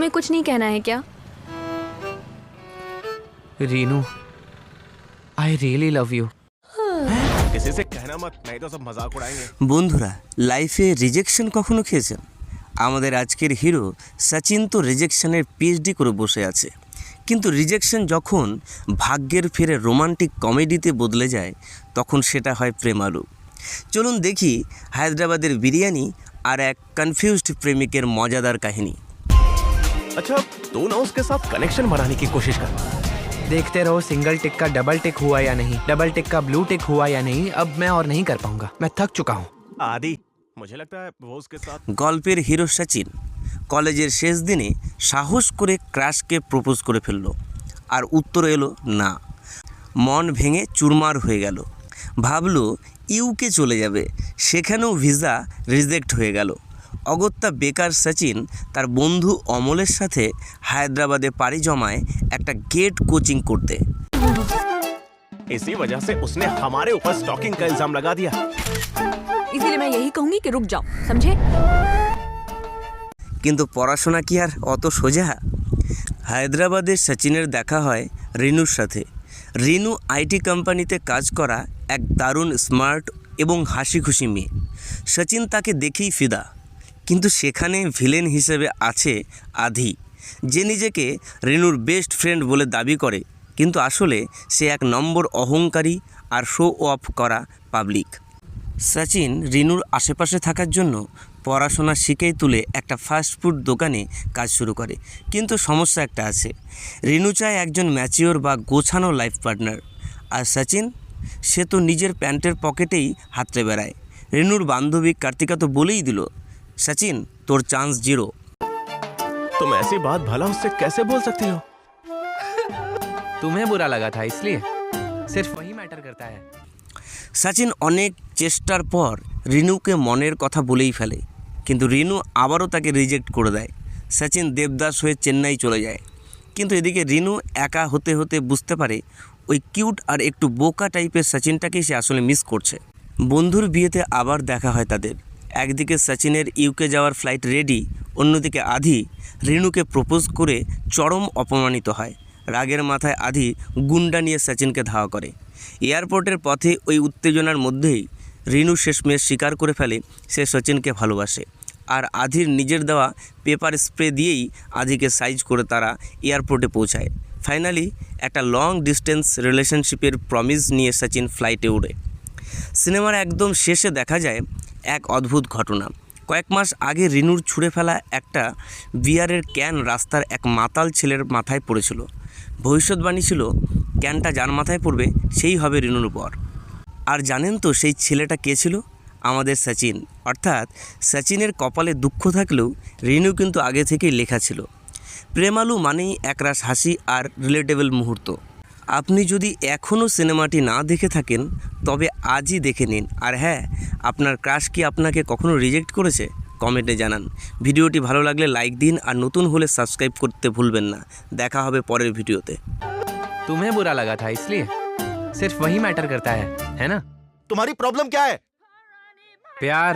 तुम्हें कुछ नहीं कहना है क्या? Reenu, I really love you. किसी से कहना मत, नहीं तो सब मजाक उड़ाएंगे। বন্ধুরা, লাইফে রিজেকশন কখনো খেয়েছেন? আমাদের আজকের হিরো সচিন তো রিজেকশনের পিএইচডি করে বসে আছে, কিন্তু রিজেকশন যখন ভাগ্যের ফেরে রোমান্টিক কমেডিতে বদলে যায় তখন সেটা হয় প্রেমালু। চলুন দেখি হায়দ্রাবাদের বিরিয়ানি আর এক কনফিউজড প্রেমিকের মজাদার কাহিনী। अच्छा, तू ना उसके साथ कनेक्शन बनाने की कोशिश कर। देखते रहो सिंगल टिक का डबल टिक हुआ या नहीं, डबल टिक का ब्लू टिक हुआ या नहीं। अब मैं और नहीं कर पाऊंगा, मैं थक चुका हूँ। आदि, मुझे लगता है वो उसके साथ। গল্পের হিরো সচিন কলেজের শেষ দিনে সাহস করে ক্রাশকে প্রপোজ করে ফেলল, আর উত্তর এলো না। মন ভেঙে চুরমার হয়ে গেল। ভাবলো ইউকে চলে যাবে, সেখানেও ভিসা রিজেক্ট হয়ে গেল। অগত্যা বেকার সচিন তার বন্ধু অমলের সাথে হায়দ্রাবাদে পাড়ি জমায় একটা গেট কোচিং করতে। इसी वजह से उसने हमारे ऊपर स्टॉकिंग का इल्जाम लगा दिया। इसीलिए मैं यही कहूंगी कि रुक जाओ, समझे? কিন্তু পড়াশোনা কি আর অত সোজা? হায়দ্রাবাদে সচিনের দেখা হয় রিনুর সাথে। রিনু আইটি কোম্পানিতে কাজ করা এক দারুণ স্মার্ট এবং হাসি খুশি মেয়ে। সচিন তাকে দেখেই ফিদা, কিন্তু সেখানে ভিলেন হিসেবে আছে আধি, যে নিজেকে রিনুর বেস্ট ফ্রেন্ড বলে দাবি করে, কিন্তু আসলে সে এক নম্বর অহংকারী আর শো অফ করা পাবলিক। সচিন রিনুর আশেপাশে থাকার জন্য পড়াশোনা শিখেই তুলে একটা ফাস্টফুড দোকানে কাজ শুরু করে, কিন্তু সমস্যা একটা আছে। রিনু চায় একজন ম্যাচিওর বা গোছানো লাইফ পার্টনার, আর সচিন সে তো নিজের প্যান্টের পকেটেই হাতড়ে বেড়ায়। রিনুর বান্ধবী কার্তিকা তো বলেই দিল, সচিন তোর চান্স জিরো। तुम ऐसी बात भला उससे कैसे बोल सकती हो? तुम्हें बुरा लगा था इसलिए, सिर्फ वही मैटर करता है। সচিন অনেক চেষ্টার পর রিনুকে মনের কথা বলেই ফেলে, কিন্তু রিনু আবারও তাকে রিজেক্ট করে দেয়। সচিন দেবদাস হয়ে চেন্নাই চলে যায়, কিন্তু এদিকে রিনু একা হতে হতে বুঝতে পারে ওই কিউট আর একটু বোকা টাইপের সচিনটাকেই সে আসলে মিস করছে। বন্ধুর বিয়েতে আবার দেখা হয় তাদের। একদিকে সচিনের ইউকে যাওয়ার ফ্লাইট রেডি, অন্যদিকে আধি রিনুকে প্রপোজ করে চরম অপমানিত হয়। রাগের মাথায় আধি গুন্ডা নিয়ে সচিনকে ধাওয়া করে। এয়ারপোর্টের পথে ওই উত্তেজনার মধ্যেই রিনু শেষমেশ স্বীকার করে ফেলে সে সচিনকে ভালোবাসে, আর আধির নিজের দেওয়া পেপার স্প্রে দিয়েই আধিকে সাইজ করে তারা এয়ারপোর্টে পৌঁছায়। ফাইনালি একটা লং ডিস্টেন্স রিলেশনশিপের প্রমিস নিয়ে সচিন ফ্লাইটে ওড়ে। সিনেমার একদম শেষে দেখা যায় এক অদ্ভুত ঘটনা। কয়েক মাস আগে রিনুর ছুঁড়ে ফেলা একটা বিয়ারের ক্যান রাস্তার এক মাতাল ছেলের মাথায় পড়েছিল। ভবিষ্যৎবাণী ছিল ক্যানটা যার মাথায় পড়বে সেই হবে রিনুর বর। আর জানেন তো সেই ছেলেটা কে ছিল? আমাদের সচিন। অর্থাৎ সচিনের কপালে দুঃখ থাকলেও রিনু কিন্তু আগে থেকেই লেখা ছিল। প্রেমালু মানেই একরাশ হাসি আর রিলেটেবল মুহূর্ত। আপনি যদি এখনও সিনেমাটি না দেখে থাকেন তবে আজই দেখে নিন। আর হ্যাঁ, আপনার ক্রাশ কি আপনাকে কখনো রিজেক্ট করেছে? কমেন্টে জানান। ভিডিওটি ভালো লাগলে লাইক দিন, আর নতুন হলে সাবস্ক্রাইব করতে ভুলবেন না। দেখা হবে পরের ভিডিওতে। तुम्हें बुरा लगा था इसलिए, सिर्फ वही मैटर करता है ना? तुम्हारी प्रॉब्लम क्या है? प्यार।